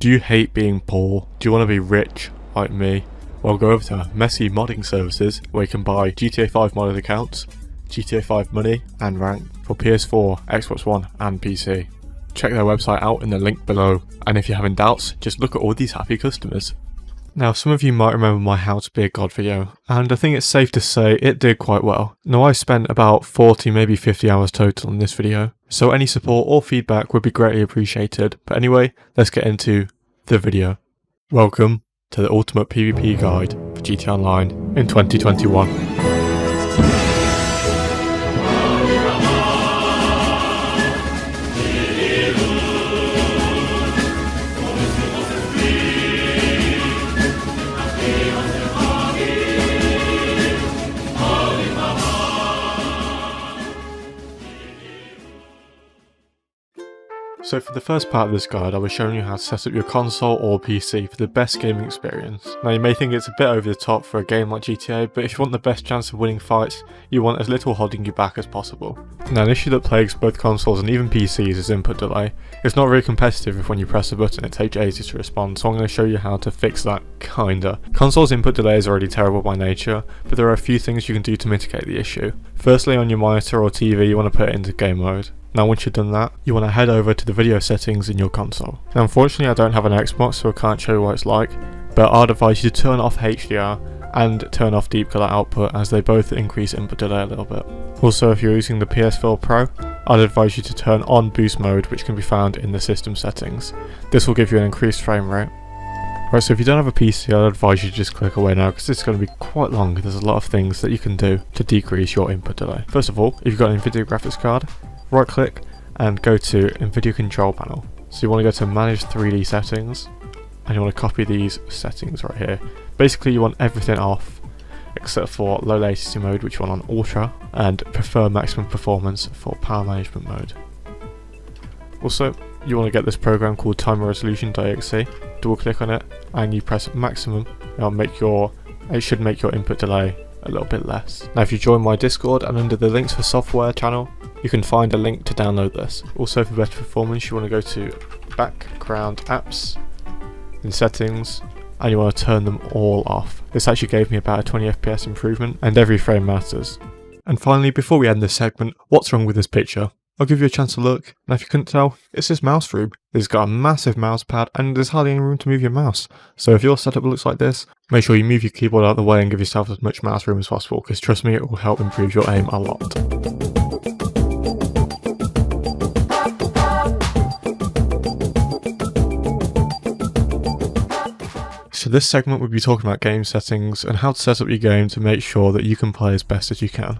Do you hate being poor? Do you want to be rich like me? Well, go over to Messy Modding Services where you can buy GTA 5 modded accounts, GTA 5 money and rank for PS4, Xbox One and PC. Check their website out in the link below, and if you're having doubts, just look at all these happy customers. Now, some of you might remember my How to Be a God video, and I think it's safe to say it did quite well. Now, I spent about 40, maybe 50 hours total on this video, so any support or feedback would be greatly appreciated. But anyway, let's get into the video. Welcome to the ultimate PvP guide for GTA Online in 2021. So for the first part of this guide, I was showing you how to set up your console or PC for the best gaming experience. Now you may think it's a bit over the top for a game like GTA, but if you want the best chance of winning fights, you want as little holding you back as possible. Now an issue that plagues both consoles and even PCs is input delay. It's not very competitive if when you press a button it takes ages to respond, so I'm going to show you how to fix that, kinda. Console's input delay is already terrible by nature, but there are a few things you can do to mitigate the issue. Firstly, on your monitor or TV you want to put it into game mode. Now once you've done that, you want to head over to the video settings in your console. Now unfortunately I don't have an Xbox so I can't show you what it's like, but I'd advise you to turn off HDR and turn off deep color output as they both increase input delay a little bit. Also, if you're using the PS4 Pro, I'd advise you to turn on boost mode, which can be found in the system settings. This will give you an increased frame rate. Right, so if you don't have a PC, I'd advise you to just click away now because it's going to be quite long. There's a lot of things that you can do to decrease your input delay. First of all, if you've got an NVIDIA graphics card, right click and go to NVIDIA control panel. So you want to go to manage 3D settings and you want to copy these settings right here. Basically you want everything off except for low latency mode, which you want on ultra, and prefer maximum performance for power management mode. Also, you want to get this program called timer resolution.exe, double click on it and you press maximum. It should make your input delay a little bit less. Now if you join my Discord and under the links for software channel, you can find a link to download this. Also for better performance you want to go to background apps, in settings, and you want to turn them all off. This actually gave me about a 20 FPS improvement and every frame matters. And finally, before we end this segment, what's wrong with this picture? I'll give you a chance to look. Now if you couldn't tell, it's this mouse room. It's got a massive mouse pad and there's hardly any room to move your mouse. So if your setup looks like this, make sure you move your keyboard out of the way and give yourself as much mouse room as possible, because trust me, it will help improve your aim a lot. So this segment will be talking about game settings and how to set up your game to make sure that you can play as best as you can.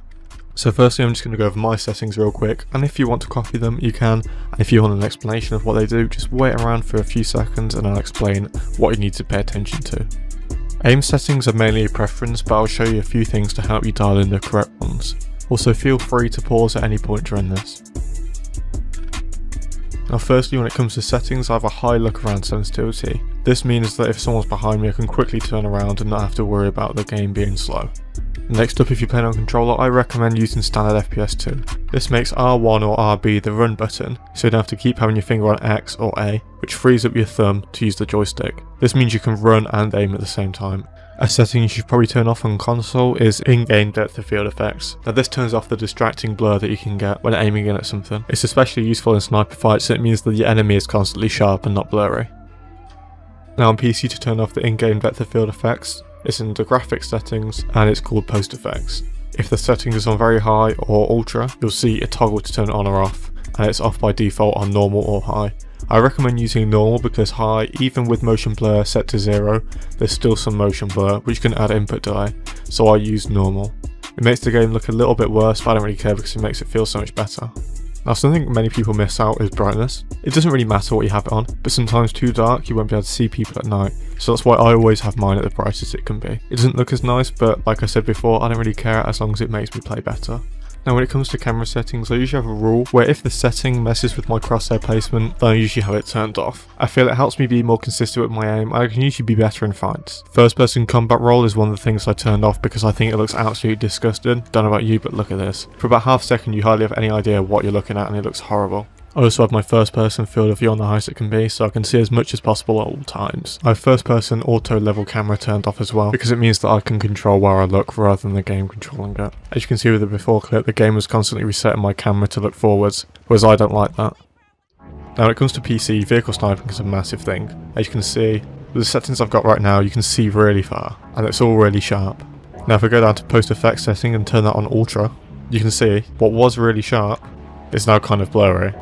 So firstly I'm just going to go over my settings real quick, and if you want to copy them you can, and if you want an explanation of what they do, just wait around for a few seconds and I'll explain what you need to pay attention to. Aim settings are mainly a preference, but I'll show you a few things to help you dial in the correct ones. Also feel free to pause at any point during this. Now firstly, when it comes to settings, I have a high look around sensitivity. This means that if someone's behind me I can quickly turn around and not have to worry about the game being slow. Next up, if you're playing on controller, I recommend using standard FPS 2. This makes R1 or RB the run button, so you don't have to keep having your finger on X or A, which frees up your thumb to use the joystick. This means you can run and aim at the same time. A setting you should probably turn off on console is in-game depth of field effects. Now this turns off the distracting blur that you can get when aiming in at something. It's especially useful in sniper fights, so it means that the enemy is constantly sharp and not blurry. Now on PC, to turn off the in-game depth of field effects, it's in the graphics settings and it's called post effects. If the setting is on very high or ultra, you'll see a toggle to turn it on or off, and it's off by default on normal or high. I recommend using normal because high, even with motion blur set to 0, there's still some motion blur which can add input delay, so I use normal. It makes the game look a little bit worse, but I don't really care because it makes it feel so much better. Now something many people miss out is brightness. It doesn't really matter what you have it on, but sometimes too dark you won't be able to see people at night, so that's why I always have mine at the brightest it can be. It doesn't look as nice, but like I said before, I don't really care as long as it makes me play better. Now when it comes to camera settings, I usually have a rule where if the setting messes with my crosshair placement, then I usually have it turned off. I feel it helps me be more consistent with my aim, and I can usually be better in fights. First person combat roll is one of the things I turned off because I think it looks absolutely disgusting. Don't know about you, but look at this. For about half a second you hardly have any idea what you're looking at and it looks horrible. I also have my first person field of view on the highest it can be, so I can see as much as possible at all times. I have first person auto level camera turned off as well, because it means that I can control where I look rather than the game controlling it. As you can see with the before clip, the game was constantly resetting my camera to look forwards, whereas I don't like that. Now when it comes to PC, vehicle sniping is a massive thing. As you can see, with the settings I've got right now, you can see really far, and it's all really sharp. Now if I go down to post effects setting and turn that on ultra, you can see what was really sharp is now kind of blurry.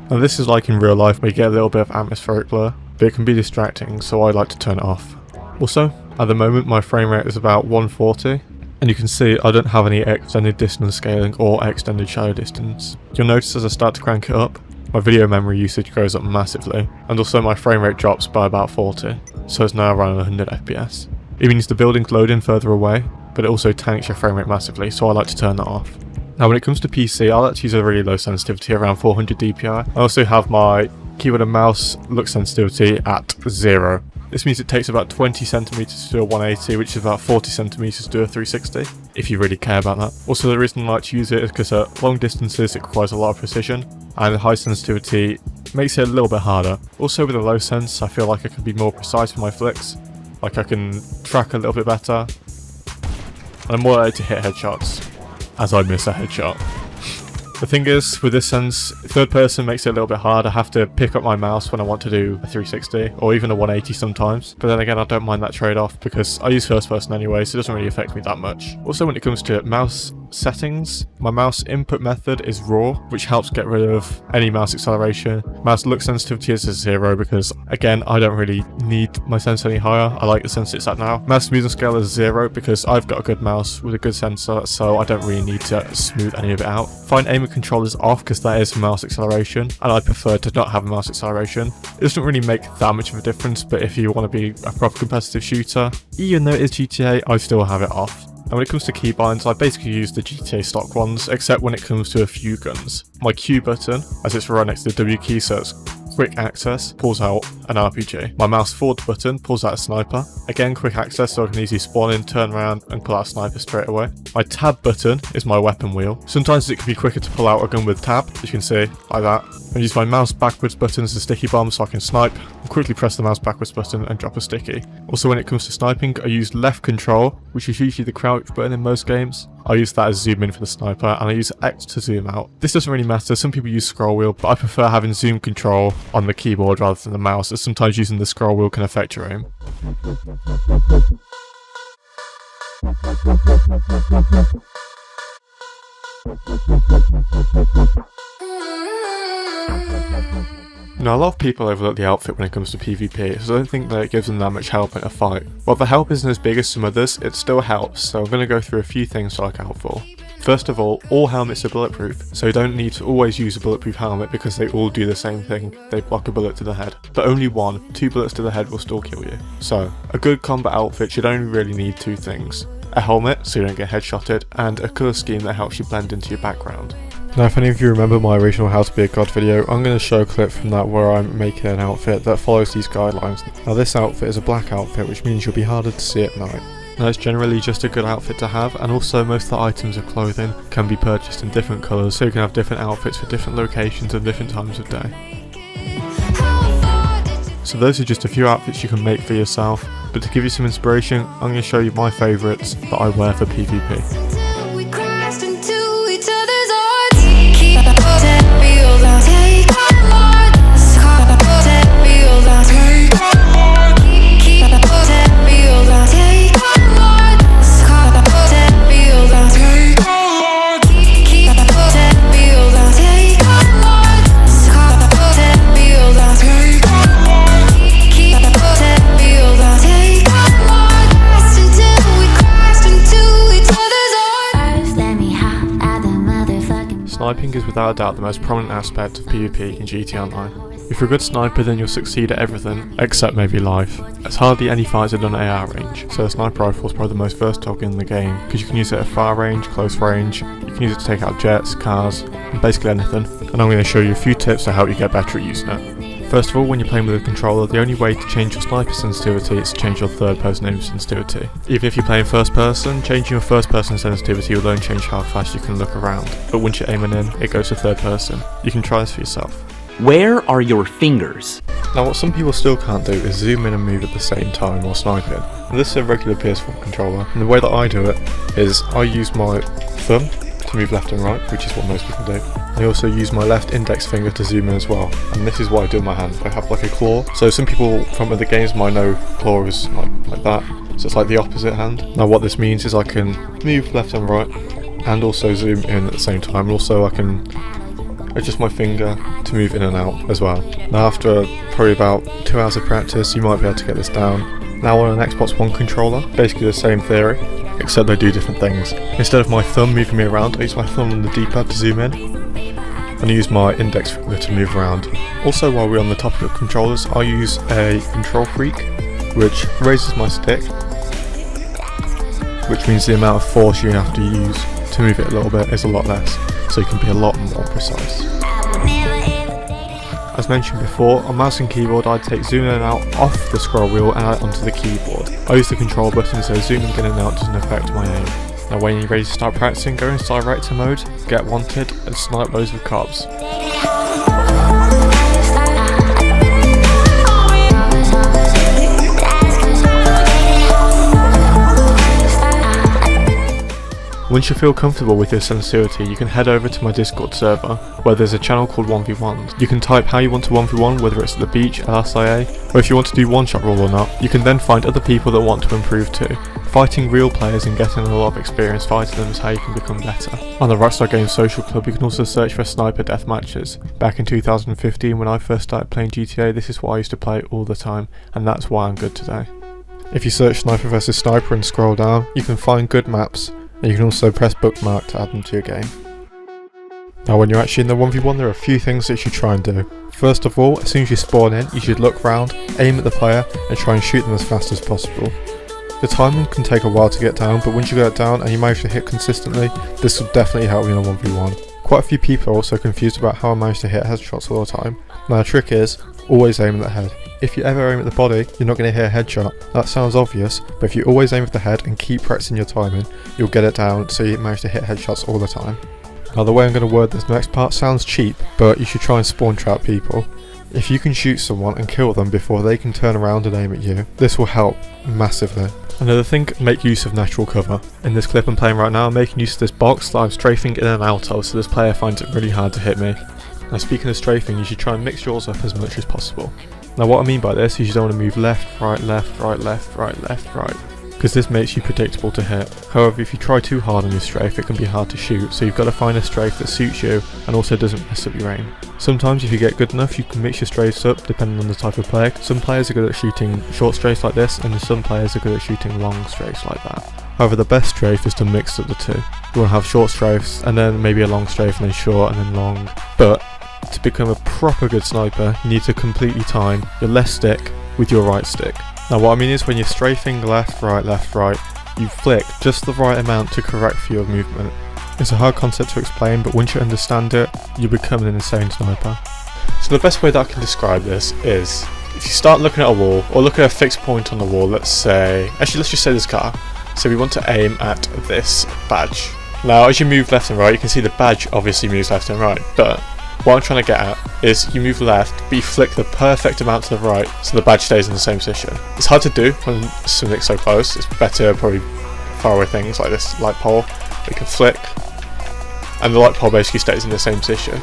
Now this is like in real life where you get a little bit of atmospheric blur, but it can be distracting, so I like to turn it off. Also, at the moment my frame rate is about 140, and you can see I don't have any extended distance scaling or extended shadow distance. You'll notice as I start to crank it up, my video memory usage goes up massively, and also my frame rate drops by about 40, so it's now around 100 FPS. It means the building's loading further away, but it also tanks your frame rate massively, so I like to turn that off. Now when it comes to PC, I like to use a really low sensitivity, around 400 dpi. I also have my keyboard and mouse look sensitivity at 0. This means it takes about 20 centimeters to do a 180, which is about 40 centimeters to do a 360, if you really care about that. Also the reason I like to use it is because at long distances it requires a lot of precision, and high sensitivity makes it a little bit harder. Also with a low sense, I feel like I can be more precise with my flicks, like I can track a little bit better, and I'm more likely to hit headshots, as I miss a headshot. The thing is, with this sense, third person makes it a little bit hard. I have to pick up my mouse when I want to do a 360, or even a 180 sometimes. But then again, I don't mind that trade-off, because I use first person anyway, so it doesn't really affect me that much. Also, when it comes to mouse settings, my mouse input method is raw, which helps get rid of any mouse acceleration. Mouse look sensitivity is 0, because again, I don't really need my sensor any higher. I like the sensor it's at now. Mouse smooth and scale is 0, because I've got a good mouse with a good sensor, so I don't really need to smooth any of it out. Fine aim and control is off, because that is mouse acceleration, and I prefer to not have a mouse acceleration. It doesn't really make that much of a difference, but if you want to be a proper competitive shooter, even though it is GTA, I still have it off. And when it comes to keybinds, I basically use the GTA stock ones, except when it comes to a few guns. My Q button, as it's right next to the W key, so it's quick access, pulls out an RPG. My mouse forward button pulls out a sniper. Again, quick access, so I can easily spawn in, turn around, and pull out a sniper straight away. My tab button is my weapon wheel. Sometimes it can be quicker to pull out a gun with tab, as you can see, like that. I use my mouse backwards button as a sticky bomb so I can snipe, and quickly press the mouse backwards button and drop a sticky. Also when it comes to sniping, I use left control, which is usually the crouch button in most games. I use that as zoom in for the sniper, and I use X to zoom out. This doesn't really matter, some people use scroll wheel, but I prefer having zoom control on the keyboard rather than the mouse, as sometimes using the scroll wheel can affect your aim. Now a lot of people overlook the outfit when it comes to PvP, so I don't think that it gives them that much help in a fight. While the help isn't as big as some others, it still helps, so I'm going to go through a few things to look out for. First of all helmets are bulletproof, so you don't need to always use a bulletproof helmet because they all do the same thing, they block a bullet to the head. But only 2 bullets to the head will still kill you. So, a good combat outfit should only really need 2 things. A helmet, so you don't get headshotted, and a colour scheme that helps you blend into your background. Now if any of you remember my original How to Be a God video, I'm going to show a clip from that where I'm making an outfit that follows these guidelines. Now this outfit is a black outfit, which means you'll be harder to see at night. Now it's generally just a good outfit to have, and also most of the items of clothing can be purchased in different colours, so you can have different outfits for different locations and different times of day. So those are just a few outfits you can make for yourself, but to give you some inspiration, I'm going to show you my favourites that I wear for PvP. Sniping is without a doubt the most prominent aspect of PvP in GTA Online. If you're a good sniper, then you'll succeed at everything, except maybe life. As hardly any fights are done at AR range, so a sniper rifle is probably the most versatile gun in the game, because you can use it at far range, close range, you can use it to take out jets, cars, and basically anything, and I'm going to show you a few tips to help you get better at using it. First of all, when you're playing with a controller, the only way to change your sniper sensitivity is to change your third person aim sensitivity. Even if you're playing first person, changing your first person sensitivity will only change how fast you can look around, but once you're aiming in, it goes to third person. You can try this for yourself. Where are your fingers? Now what some people still can't do is zoom in and move at the same time while sniping. And this is a regular PS4 controller, and the way that I do it is I use my thumb to move left and right, which is what most people do. I also use my left index finger to zoom in as well, and this is what I do with my hand. I have like a claw, so some people from other games might know claw is like that, so it's like the opposite hand. Now what this means is I can move left and right, and also zoom in at the same time, and also I can adjust my finger to move in and out as well. Now after probably about 2 hours of practice, you might be able to get this down. Now on an Xbox One controller, basically the same theory, except they do different things. Instead of my thumb moving me around, I use my thumb on the D-pad to zoom in, and I use my index finger to move around. Also, while we're on the topic of controllers, I use a Control Freak, which raises my stick, which means the amount of force you have to use to move it a little bit is a lot less, so you can be a lot more precise. As mentioned before, on mouse and keyboard I take zoom in and out off the scroll wheel and add it onto the keyboard. I use the control button so zooming in and out doesn't affect my aim. Now when you're ready to start practicing, go into director mode, get wanted and snipe loads of cops. Once you feel comfortable with your sensitivity, you can head over to my Discord server, where there's a channel called 1v1s. You can type how you want to 1v1, whether it's at the beach, LSIA, or if you want to do one-shot rule or not. You can then find other people that want to improve too. Fighting real players and getting a lot of experience fighting them is how you can become better. On the Rockstar Games social club, you can also search for sniper death matches. Back in 2015, when I first started playing GTA, this is what I used to play all the time, and that's why I'm good today. If you search sniper vs sniper and scroll down, you can find good maps, and you can also press bookmark to add them to your game. Now when you're actually in the 1v1, there are a few things that you should try and do. First of all, as soon as you spawn in, you should look round, aim at the player, and try and shoot them as fast as possible. The timing can take a while to get down, but once you get it down and you manage to hit consistently, this will definitely help you in a 1v1. Quite a few people are also confused about how I manage to hit headshots all the time. Now the trick is, always aim at the head. If you ever aim at the body, you're not going to hit a headshot. That sounds obvious, but if you always aim at the head and keep practicing your timing, you'll get it down so you manage to hit headshots all the time. Now the way I'm going to word this next part sounds cheap, but you should try and spawn trap people. If you can shoot someone and kill them before they can turn around and aim at you, this will help massively. Another thing, make use of natural cover. In this clip I'm playing right now, I'm making use of this box that I'm strafing in and out of, so this player finds it really hard to hit me. Now speaking of strafing, you should try and mix yours up as much as possible. Now what I mean by this is you don't want to move left, right, left, right, left, right, left, right, because this makes you predictable to hit. However, if you try too hard on your strafe, it can be hard to shoot, so you've got to find a strafe that suits you and also doesn't mess up your aim. Sometimes if you get good enough, you can mix your strafes up depending on the type of player. Some players are good at shooting short strafes like this, and some players are good at shooting long strafes like that. However, the best strafe is to mix up the two. You want to have short strafes, and then maybe a long strafe, and then short, and then long. But to become a proper good sniper, you need to completely time your left stick with your right stick. Now what I mean is when you're strafing left, right, you flick just the right amount to correct for your movement. It's a hard concept to explain, but once you understand it, you become an insane sniper. So the best way that I can describe this is, if you start looking at a wall, or look at a fixed point on the wall, let's just say this car. So we want to aim at this badge. Now as you move left and right, you can see the badge obviously moves left and right, but what I'm trying to get at is you move left, but you flick the perfect amount to the right so the badge stays in the same position. It's hard to do when something's so close. It's better probably far away things like this light pole. You can flick and the light pole basically stays in the same position.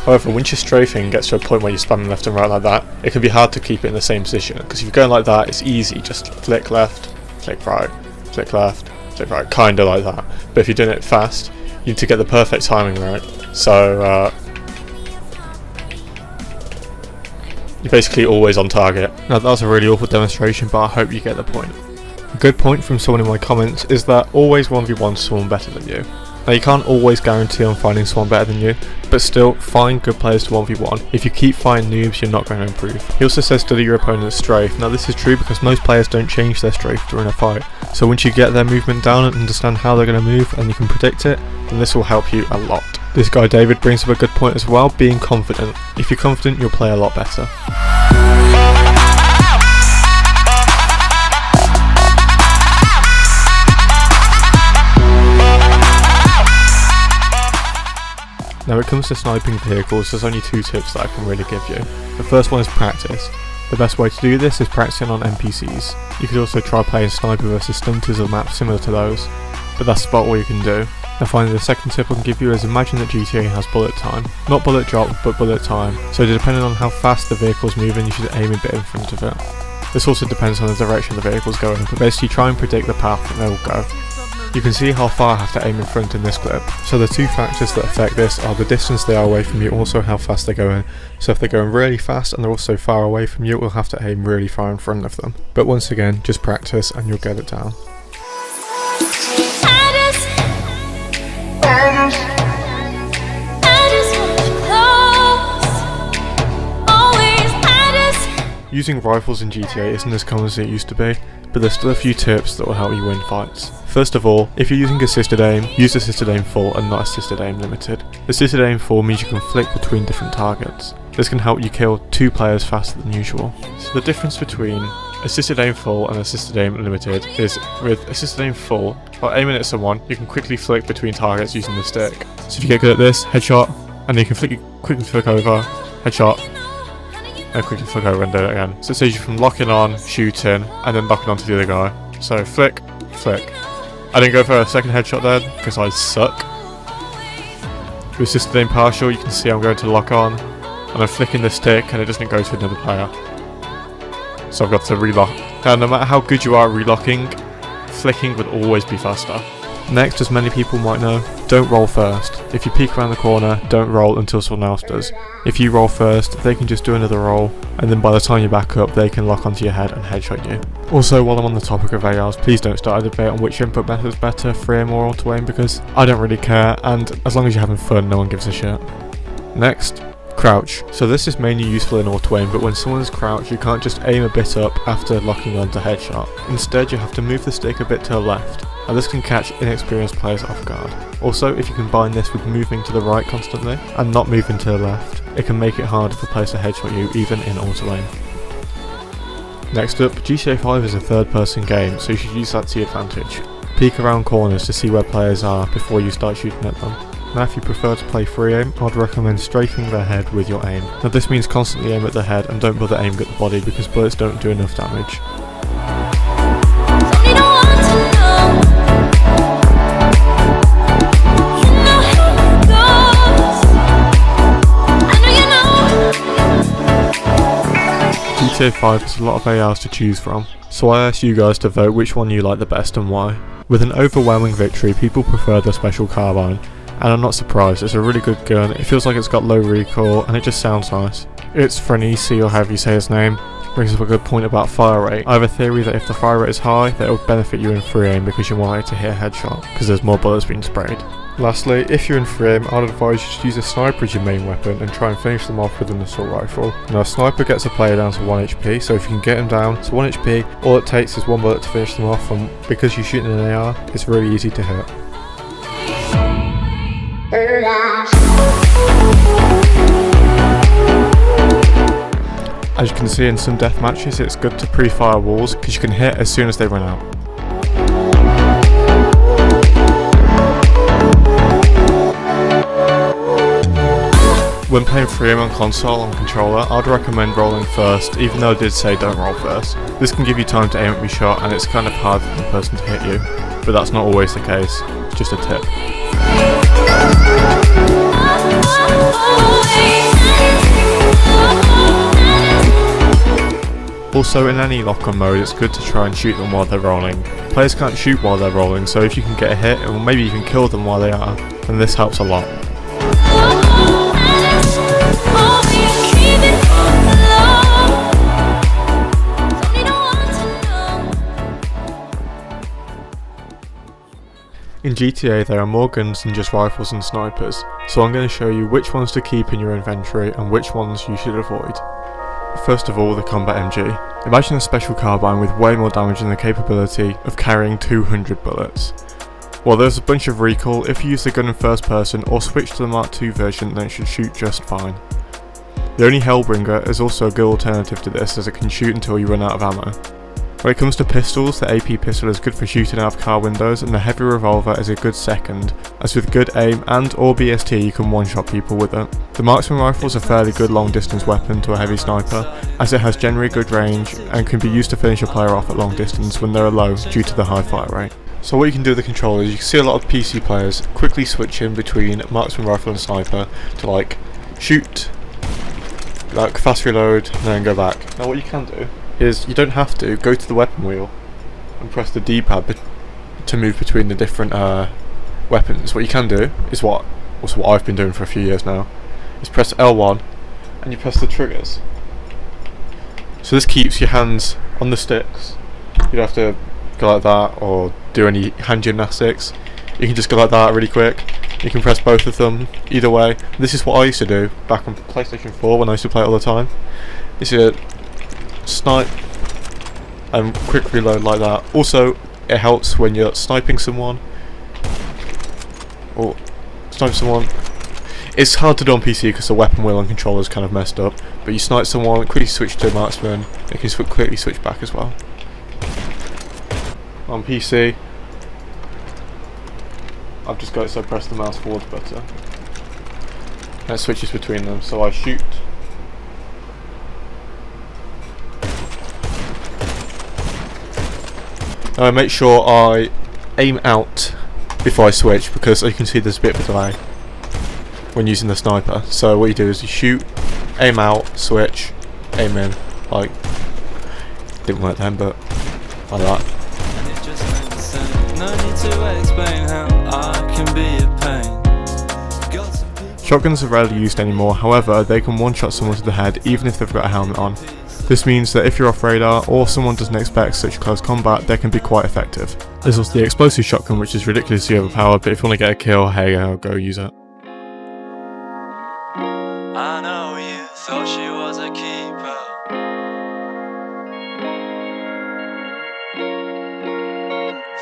However, once your strafing gets to a point where you're spamming left and right like that, it can be hard to keep it in the same position, because if you're going like that, it's easy, just flick left, flick right, flick left, flick right, kinda like that. But if you're doing it fast, you need to get the perfect timing right. So you're basically always on target. Now that was a really awful demonstration, but I hope you get the point. A good point from someone in my comments is that always 1v1 someone better than you. Now you can't always guarantee on finding someone better than you, but still find good players to 1v1. If you keep finding noobs, you're not going to improve. He also says study your opponent's strafe. Now this is true because most players don't change their strafe during a fight, so once you get their movement down and understand how they're going to move and you can predict it, then this will help you a lot. This guy David brings up a good point as well, being confident. If you're confident, you'll play a lot better. Now when it comes to sniping vehicles, there's only 2 tips that I can really give you. The first one is practice. The best way to do this is practicing on NPCs. You could also try playing sniper versus stunters or maps similar to those, but that's about all you can do. Now finally, the second tip I can give you is imagine that GTA has bullet time. Not bullet drop, but bullet time. So depending on how fast the vehicle is moving, you should aim a bit in front of it. This also depends on the direction the vehicle is going, but basically try and predict the path that they will go. You can see how far I have to aim in front in this clip. So the 2 factors that affect this are the distance they are away from you, also how fast they're going. So if they're going really fast and they're also far away from you, we'll have to aim really far in front of them. But once again, just practice and you'll get it down. Using rifles in GTA isn't as common as it used to be, but there's still a few tips that will help you win fights. First of all, if you're using assisted aim, use assisted aim full and not assisted aim limited. Assisted aim full means you can flick between different targets. This can help you kill 2 players faster than usual. So the difference between assisted aim full and assisted aim limited is with assisted aim full, while aiming at someone, you can quickly flick between targets using the stick. So if you get good at this, headshot, and then you can quickly flick over, headshot, and quickly flick over and do it again. So it saves you from locking on, shooting, and then locking onto the other guy. So flick, flick. I didn't go for a second headshot there because I suck. With assisted aim partial, you can see I'm going to lock on, and I'm flicking the stick and it doesn't go to another player. So I've got to relock. Now no matter how good you are at relocking, flicking would always be faster. Next, as many people might know, don't roll first. If you peek around the corner, don't roll until someone else does. If you roll first, they can just do another roll, and then by the time you're back up, they can lock onto your head and headshot you. Also, while I'm on the topic of ARs, please don't start a debate on which input method is better, free aim or auto aim, because I don't really care, and as long as you're having fun, no one gives a shit. Next, crouch. So this is mainly useful in auto aim, but when someone's crouched, you can't just aim a bit up after locking onto headshot. Instead, you have to move the stick a bit to the left, and this can catch inexperienced players off guard. Also, if you combine this with moving to the right constantly, and not moving to the left, it can make it harder for players to headshot you even in auto aim. Next up, GTA 5 is a third person game, so you should use that to your advantage. Peek around corners to see where players are before you start shooting at them. Now if you prefer to play free aim, I'd recommend strafing their head with your aim. Now this means constantly aim at the head and don't bother aiming at the body because bullets don't do enough damage. GTA 5 has a lot of ARs to choose from, so I asked you guys to vote which one you like the best and why. With an overwhelming victory, people prefer the special carbine, and I'm not surprised. It's a really good gun, it feels like it's got low recoil, and it just sounds nice. It's Frenzy, or however you say his name, brings up a good point about fire rate. I have a theory that if the fire rate is high, that it will benefit you in free aim because you're more likely to hit a headshot, because there's more bullets being sprayed. Lastly, if you're in free aim, I'd advise you to use a sniper as your main weapon and try and finish them off with an assault rifle. Now a sniper gets a player down to 1 HP, so if you can get them down to 1 HP, all it takes is 1 bullet to finish them off, and because you're shooting an AR, it's really easy to hit. As you can see in some death matches, it's good to pre-fire walls because you can hit as soon as they run out. When playing free aim on console on controller, I'd recommend rolling first, even though I did say don't roll first. This can give you time to aim at your shot and it's kind of hard for the person to hit you, but that's not always the case, it's just a tip. Also, in any lock-on mode, it's good to try and shoot them while they're rolling. Players can't shoot while they're rolling, so if you can get a hit, or maybe you can kill them while they are, then this helps a lot. In GTA there are more guns than just rifles and snipers, so I'm going to show you which ones to keep in your inventory and which ones you should avoid. First of all, the Combat MG. Imagine a special carbine with way more damage and the capability of carrying 200 bullets. While there's a bunch of recoil, if you use the gun in first person or switch to the Mark II version, then it should shoot just fine. The only Hellbringer is also a good alternative to this, as it can shoot until you run out of ammo. When it comes to pistols, the AP pistol is good for shooting out of car windows, and the heavy revolver is a good second, as with good aim and or BST you can one-shot people with it. The marksman rifle is a fairly good long distance weapon to a heavy sniper, as it has generally good range and can be used to finish a player off at long distance when they are low due to the high fire rate. So what you can do with the controller is you can see a lot of PC players quickly switching between marksman rifle and sniper to like shoot, like fast reload, and then go back. Now what you can do is you don't have to go to the weapon wheel and press the D-pad to move between the different weapons. What you can do is what I've been doing for a few years now, is press L1 and you press the triggers. So this keeps your hands on the sticks. You don't have to go like that or do any hand gymnastics. You can just go like that really quick. You can press both of them either way. This is what I used to do back on PlayStation 4 when I used to play it all the time. It's a snipe and quick reload like that. Also, it helps when you're sniping someone or snipe someone. It's hard to do on PC because the weapon wheel and controller is kind of messed up, but you snipe someone, quickly switch to marksman, you can quickly switch back as well. On PC, I've just got it so I press the mouse forward button and it switches between them, so I shoot. Make sure I aim out before I switch, because you can see there's a bit of a delay when using the sniper. So what you do is you shoot, aim out, switch, aim in. Like, didn't work then, but like that. Shotguns are rarely used anymore, however they can one-shot someone to the head even if they've got a helmet on. This means that if you're off radar or someone doesn't expect such close combat, they can be quite effective. There's also the explosive shotgun, which is ridiculously overpowered, but if you want to get a kill, hey, go use it. I know you thought she was a keeper.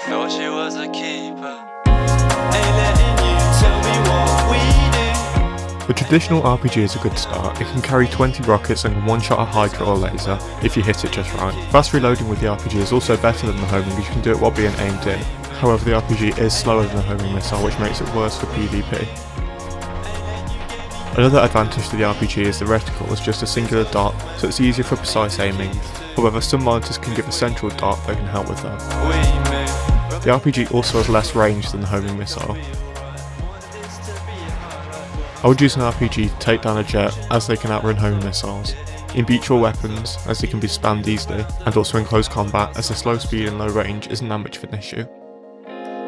Thought she was a keeper. Ain't letting you tell me what we do. The traditional RPG is a good start. It can carry 20 rockets and one-shot a Hydra or laser if you hit it just right. Fast reloading with the RPG is also better than the homing, as you can do it while being aimed in. However, the RPG is slower than the homing missile, which makes it worse for PvP. Another advantage to the RPG is the reticle is just a singular dot, so it's easier for precise aiming. However, some monitors can give a central dot that can help with that. The RPG also has less range than the homing missile. I would use an RPG to take down a jet, as they can outrun homing missiles, in beach-or weapons as they can be spammed easily, and also in close combat as the slow speed and low range isn't that much of an issue.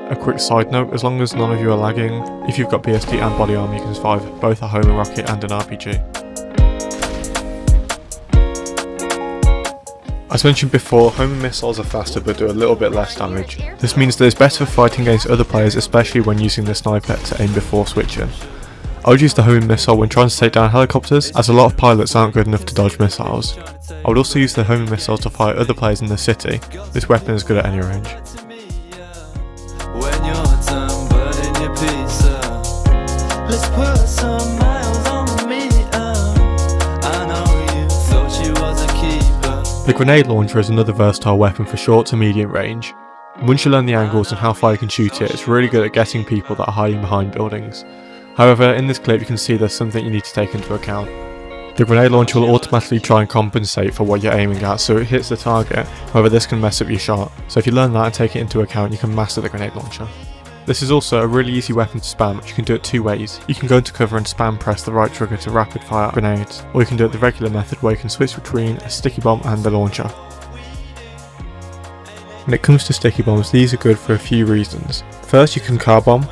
A quick side note, as long as none of you are lagging, if you've got BST and body armor you can survive both a homing rocket and an RPG. As mentioned before, homing missiles are faster but do a little bit less damage. This means that it's better for fighting against other players, especially when using the sniper to aim before switching. I would use the homing missile when trying to take down helicopters, as a lot of pilots aren't good enough to dodge missiles. I would also use the homing missile to fight other players in the city. This weapon is good at any range. When you're done burning your pizza, let's put some miles on the meter. I know you thought she was a keeper. The grenade launcher is another versatile weapon for short to medium range. Once you learn the angles and how far you can shoot it, it's really good at getting people that are hiding behind buildings. However, in this clip you can see there's something you need to take into account. The grenade launcher will automatically try and compensate for what you're aiming at, so it hits the target. However, this can mess up your shot, so if you learn that and take it into account, you can master the grenade launcher. This is also a really easy weapon to spam, which you can do it two ways. You can go into cover and spam press the right trigger to rapid fire grenades, or you can do it the regular method where you can switch between a sticky bomb and the launcher. When it comes to sticky bombs, these are good for a few reasons. First, you can car bomb,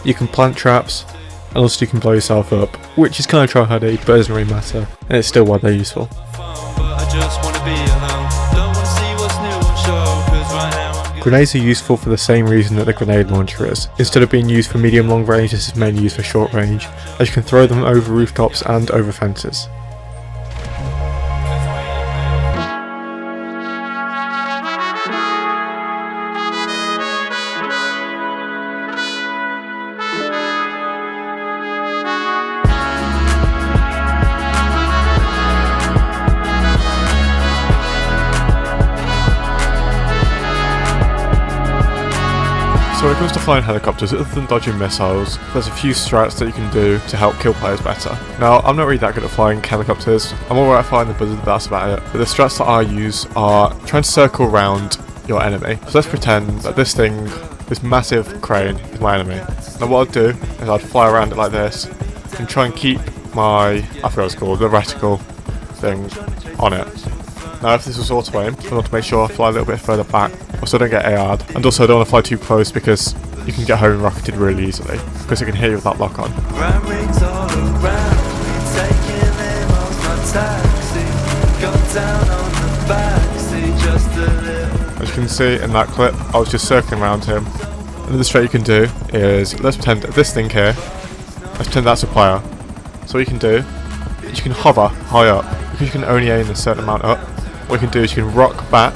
you can plant traps, and also you can blow yourself up, which is kind of tryhardy, but it doesn't really matter, and it's still why they're useful. Grenades are useful for the same reason that the grenade launcher is. Instead of being used for medium-long range, this is mainly used for short range, as you can throw them over rooftops and over fences. So when it comes to flying helicopters, other than dodging missiles, there's a few strats that you can do to help kill players better. Now, I'm not really that good at flying helicopters. I'm alright at flying the buzzard, that's about it. But the strats that I use are trying to circle around your enemy. So let's pretend that this massive crane is my enemy. Now what I'd do is I'd fly around it like this and try and keep my, I forgot what it's called, the reticle thing on it. Now if this was auto aim, I want to make sure I fly a little bit further back, so I don't get AR'd. And also I don't want to fly too close because you can get home rocketed really easily, because it can hit you with that lock on. As you can see in that clip, I was just circling around him. Another strat you can do is, let's pretend this thing here, let's pretend that's a player. So what you can do is you can hover high up, because you can only aim a certain amount up. What you can do is you can rock back,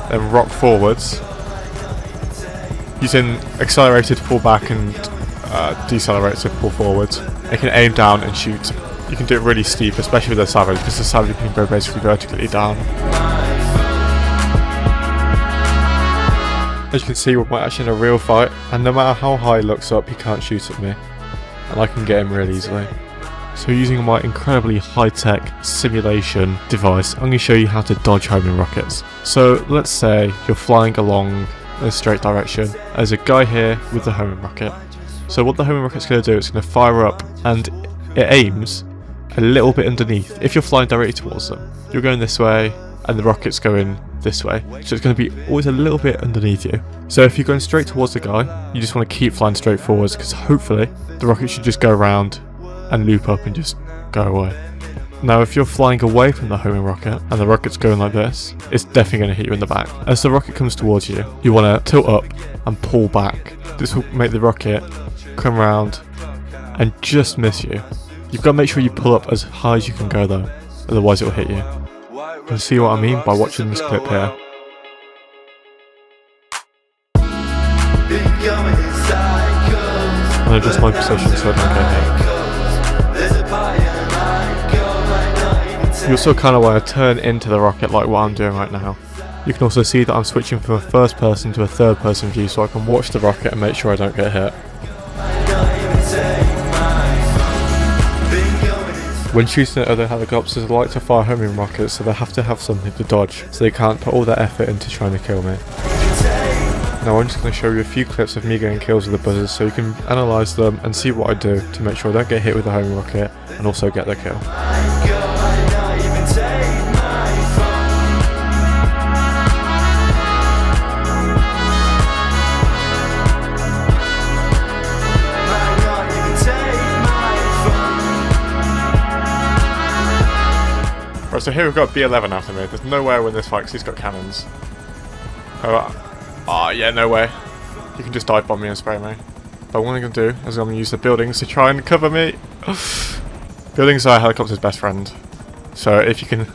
then rock forwards, using accelerated pull back and decelerated pull forwards. You can aim down and shoot. You can do it really steep, especially with the Savage, because the Savage can go basically vertically down. As you can see, we're actually in a real fight, and no matter how high he looks up, he can't shoot at me, and I can get him really easily. So using my incredibly high-tech simulation device, I'm going to show you how to dodge homing rockets. So let's say you're flying along in a straight direction. There's a guy here with the homing rocket. So what the homing rocket's going to do, it's going to fire up, and it aims a little bit underneath. If you're flying directly towards them, you're going this way, and the rocket's going this way. So it's going to be always a little bit underneath you. So if you're going straight towards the guy, you just want to keep flying straight forwards, because hopefully the rocket should just go around and loop up and just go away. Now if you're flying away from the homing rocket and the rocket's going like this, it's definitely going to hit you in the back. As the rocket comes towards you, you want to tilt up and pull back. This will make the rocket come around and just miss you. You've got to make sure you pull up as high as you can go though, otherwise it will hit you. You can see what I mean by watching this clip here. And adjust my position so I don't get hit. You also kind of want to turn into the rocket like what I'm doing right now. You can also see that I'm switching from a first person to a third person view so I can watch the rocket and make sure I don't get hit. When shooting at other helicopters, I like to fire homing rockets so they have to have something to dodge, so they can't put all their effort into trying to kill me. Now I'm just going to show you a few clips of me getting kills with the buzzers so you can analyse them and see what I do to make sure I don't get hit with the homing rocket and also get the kill. Right, so here we've got B11 after me. There's no way I win this fight because he's got cannons. Oh, yeah, no way. You can just dive bomb me and spray me. But what I'm going to do is I'm going to use the buildings to try and cover me. Buildings are a helicopter's best friend. So if you can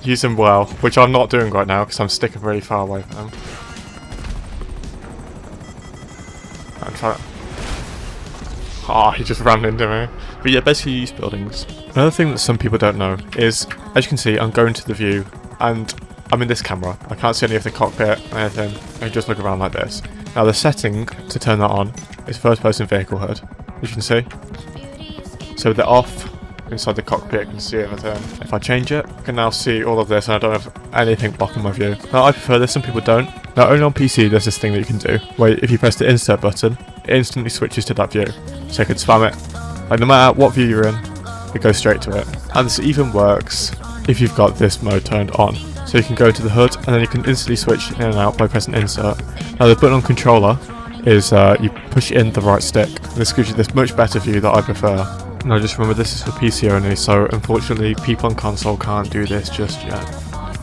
use them well, which I'm not doing right now because I'm sticking really far away from them. I'm trying to... Oh, he just ran into me. But yeah, basically use buildings. Another thing that some people don't know is, as you can see, I'm going to the view and I'm in this camera. I can't see any of the cockpit or anything. I can just look around like this. Now the setting to turn that on is first person vehicle HUD, as you can see. So they're off inside the cockpit, you can see everything. If I change it, I can now see all of this and I don't have anything blocking my view. Now I prefer this, some people don't. Now only on PC there's this thing that you can do, where if you press the insert button, it instantly switches to that view. So you can spam it. Like no matter what view you're in, it goes straight to it. And this even works if you've got this mode turned on. So you can go to the HUD and then you can instantly switch in and out by pressing insert. Now the button on controller is you push in the right stick. This gives you this much better view that I prefer. Now just remember this is for PC only, so unfortunately people on console can't do this just yet.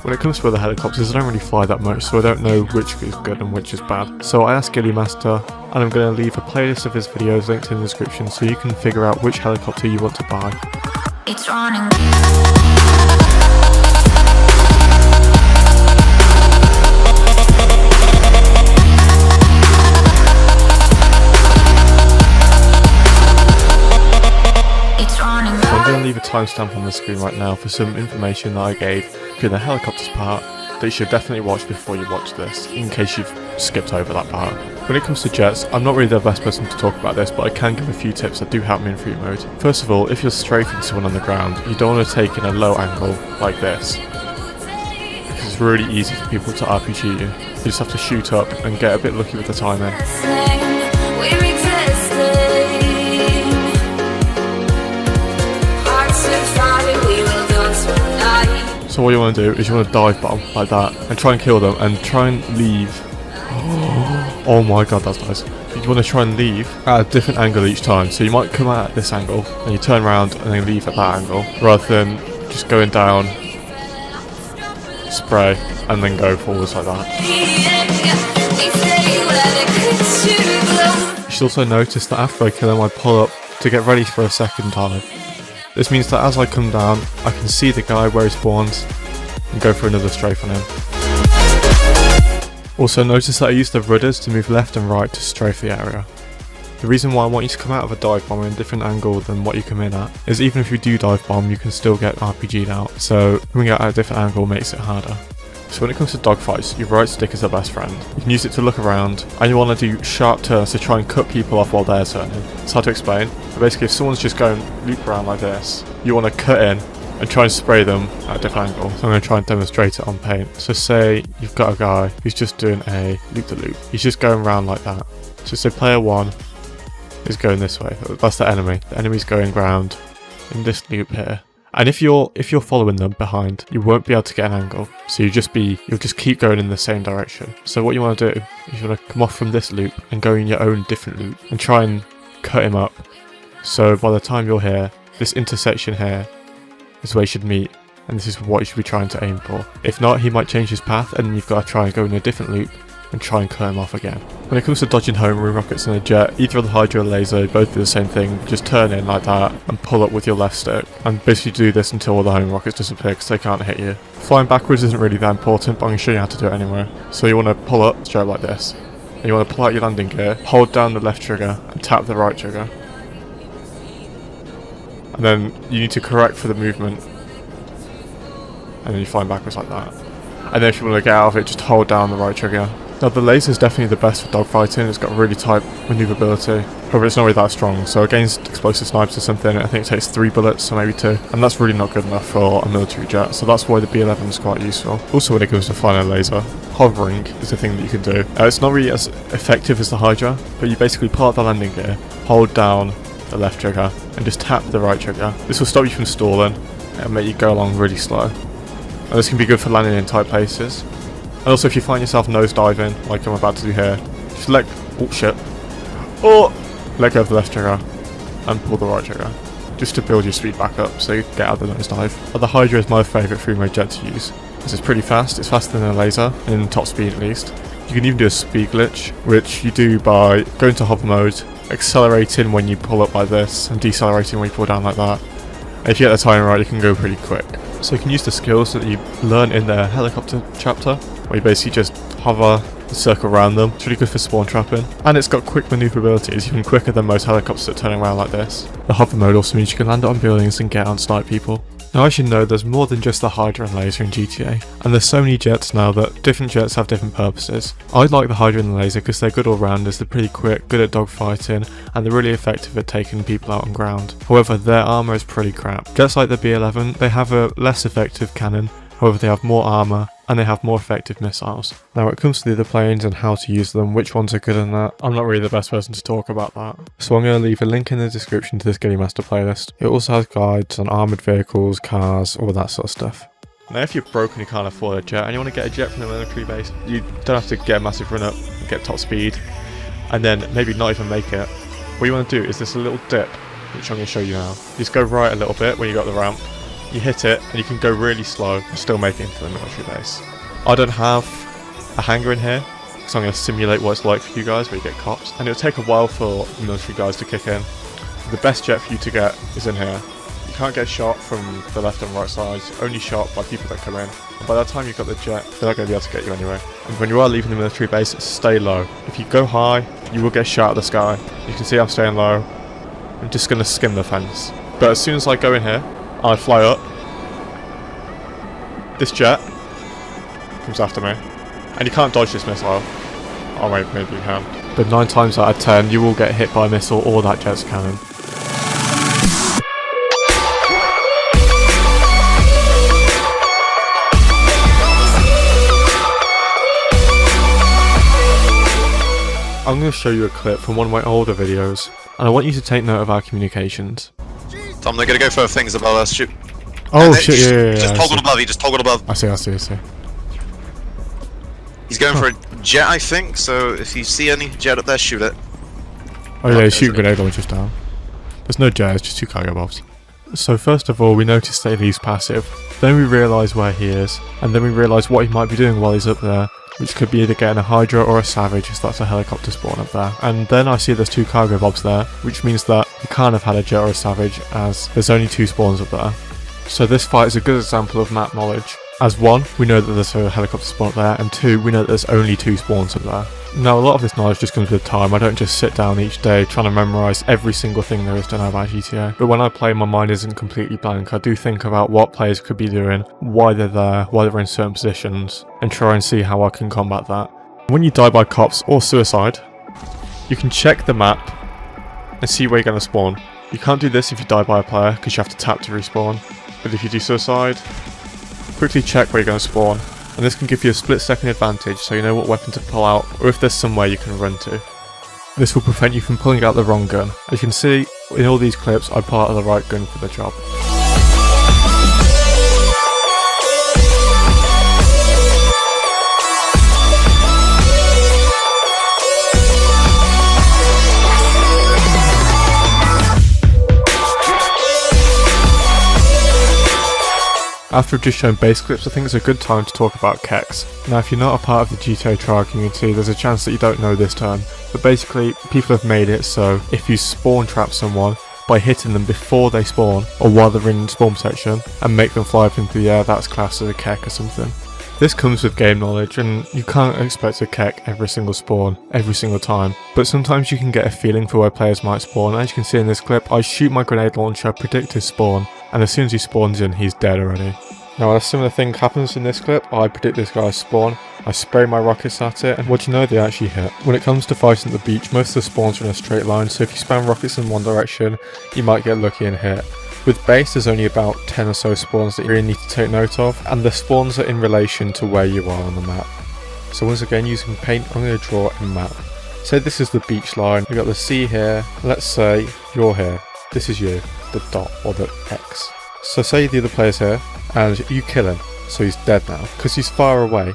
When it comes to other helicopters, I don't really fly that much, so I don't know which is good and which is bad. So I asked Gilly Master, and I'm going to leave a playlist of his videos linked in the description so you can figure out which helicopter you want to buy. It's running. I'm going to leave a timestamp on the screen right now for some information that I gave during the helicopters part that you should definitely watch before you watch this, in case you've skipped over that part. When it comes to jets, I'm not really the best person to talk about this, but I can give a few tips that do help me in free mode. First of all, if you're strafing someone on the ground, you don't want to take in a low angle like this, because it's really easy for people to RPG you. You just have to shoot up and get a bit lucky with the timing. So what you want to do is you want to dive bomb like that and try and kill them and try and leave. Oh my god, that's nice. You want to try and leave at a different angle each time. So you might come out at this angle and you turn around and then leave at that angle, rather than just going down, spray, and then go forwards like that. You should also notice that after I kill him I pull up to get ready for a second time. This means that as I come down, I can see the guy where he spawns and go for another strafe on him. Also notice that I use the rudders to move left and right to strafe the area. The reason why I want you to come out of a dive bomb in a different angle than what you come in at is even if you do dive bomb, you can still get RPG'd out, so coming out at a different angle makes it harder. So when it comes to dogfights, your right stick is the best friend. You can use it to look around, and you want to do sharp turns to try and cut people off while they're turning. It's hard to explain, but basically if someone's just going loop around like this, you want to cut in and try and spray them at a different angle. So I'm going to try and demonstrate it on paint. So say you've got a guy who's just doing a loop-de-loop. He's just going around like that. So say player 1 is going this way. That's the enemy. The enemy's going round in this loop here. And if you're following them behind, you won't be able to get an angle. So you'll just keep going in the same direction. So what you want to do is you want to come off from this loop and go in your own different loop and try and cut him up. So by the time you're here, this intersection here is where you should meet, and this is what you should be trying to aim for. If not, he might change his path and you've got to try and go in a different loop and try and cut him off again. When it comes to dodging home room rockets and a jet, either the Hydra or laser both do the same thing. Just turn in like that and pull up with your left stick, and basically do this until all the home rockets disappear because they can't hit you. Flying backwards isn't really that important, but I'm going to show you how to do it anyway. So you want to pull up straight like this, and you want to pull out your landing gear, hold down the left trigger and tap the right trigger. And then you need to correct for the movement, and then you're flying backwards like that. And then if you want to get out of it, just hold down the right trigger. Now the laser is definitely the best for dogfighting. It's got really tight maneuverability. However, it's not really that strong. So against explosive snipers or something, I think it takes 3 bullets or maybe 2. And that's really not good enough for a military jet. So that's why the B11 is quite useful. Also when it comes to flying a laser, hovering is the thing that you can do. It's not really as effective as the Hydra, but you basically pull out the landing gear, hold down the left trigger, and just tap the right trigger. This will stop you from stalling and make you go along really slow. And this can be good for landing in tight places. And also if you find yourself nose diving, like I'm about to do here, just let go of the left trigger and pull the right trigger, just to build your speed back up so you can get out of the nose dive. But the Hydra is my favourite free mode jet to use, because it's pretty fast. It's faster than a laser, in top speed at least. You can even do a speed glitch, which you do by going to hover mode, accelerating when you pull up like this, and decelerating when you pull down like that. And if you get the timing right, you can go pretty quick. So you can use the skills that you learn in the helicopter chapter, where you basically just hover and circle around them. It's really good for spawn trapping. And it's got quick maneuverability. It's even quicker than most helicopters that turn around like this. The hover mode also means you can land on buildings and get out and snipe people. Now as you know, there's more than just the Hydra and laser in GTA, and there's so many jets now that different jets have different purposes. I like the Hydra and the laser because they're good all rounders, they're pretty quick, good at dogfighting, and they're really effective at taking people out on ground. However, their armour is pretty crap. Jets like the B11, they have a less effective cannon, however they have more armour, and they have more effective missiles. Now when it comes to the other planes and how to use them, which ones are good in that, I'm not really the best person to talk about that. So I'm going to leave a link in the description to this Game Master playlist. It also has guides on armoured vehicles, cars, all that sort of stuff. Now if you're broke and you can't afford a jet and you want to get a jet from the military base, you don't have to get a massive run up and get top speed and then maybe not even make it. What you want to do is this little dip, which I'm going to show you now. You just go right a little bit when you got the ramp. You hit it and you can go really slow and still make it into the military base. I don't have a hangar in here because I'm going to simulate what it's like for you guys where you get cops, and it'll take a while for the military guys to kick in. The best jet for you to get is in here. You can't get shot from the left and right sides, only shot by people that come in. And by the time you've got the jet, they're not going to be able to get you anyway. And when you are leaving the military base, stay low. If you go high, you will get shot at the sky. You can see I'm staying low. I'm just going to skim the fence. But as soon as I go in here, I fly up. This jet comes after me. And you can't dodge this missile. Oh wait, maybe you can. But 9 times out of 10 you will get hit by a missile or that jet's cannon. I'm going to show you a clip from one of my older videos, and I want you to take note of our communications. Tom, they're gonna go for things above us. Shoot. Oh shit, yeah. Just toggle above, just toggle above. I see. He's going for a jet, I think, so if you see any jet up there, shoot it. Oh yeah, shoot grenade launchers down. There's no jets, just 2 cargo bobs. So first of all, we notice that he's passive, then we realise where he is, and then we realise what he might be doing while he's up there, which could be either getting a Hydra or a Savage, as that's a helicopter spawn up there. And then I see there's 2 cargo bobs there, which means that he can't have had a jet or a Savage, as there's only 2 spawns up there. So this fight is a good example of map knowledge, as 1, we know that there's a helicopter spawn up there, and 2, we know that there's only 2 spawns up there. Now a lot of this knowledge just comes with time. I don't just sit down each day trying to memorise every single thing there is to know about GTA. But when I play, my mind isn't completely blank. I do think about what players could be doing, why they're there, why they're in certain positions, and try and see how I can combat that. When you die by cops or suicide, you can check the map and see where you're going to spawn. You can't do this if you die by a player because you have to tap to respawn. But if you do suicide, quickly check where you're going to spawn. And this can give you a split-second advantage so you know what weapon to pull out or if there's somewhere you can run to. This will prevent you from pulling out the wrong gun. As you can see, in all these clips I pull out the right gun for the job. After I've just shown base clips, I think it's a good time to talk about keks. Now if you're not a part of the GTA trial community, there's a chance that you don't know this term, but basically people have made it so if you spawn trap someone by hitting them before they spawn, or while they're in spawn protection, and make them fly up into the air, that's classed as a kek or something. This comes with game knowledge, and you can't expect a kek every single spawn, every single time, but sometimes you can get a feeling for where players might spawn. As you can see in this clip, I shoot my grenade launcher, predict his spawn, and as soon as he spawns in, he's dead already. Now a similar thing happens in this clip. I predict this guy's spawn, I spray my rockets at it, and what do you know, they actually hit. When it comes to fighting at the beach, most of the spawns are in a straight line, so if you spam rockets in one direction, you might get lucky and hit. With base, there's only about 10 or so spawns that you really need to take note of, and the spawns are in relation to where you are on the map. So once again, using paint, I'm going to draw a map. Say this is the beach line, we've got the sea here, let's say you're here, this is you, the dot or the X. So say the other player's here, and you kill him, so he's dead now. Because he's far away,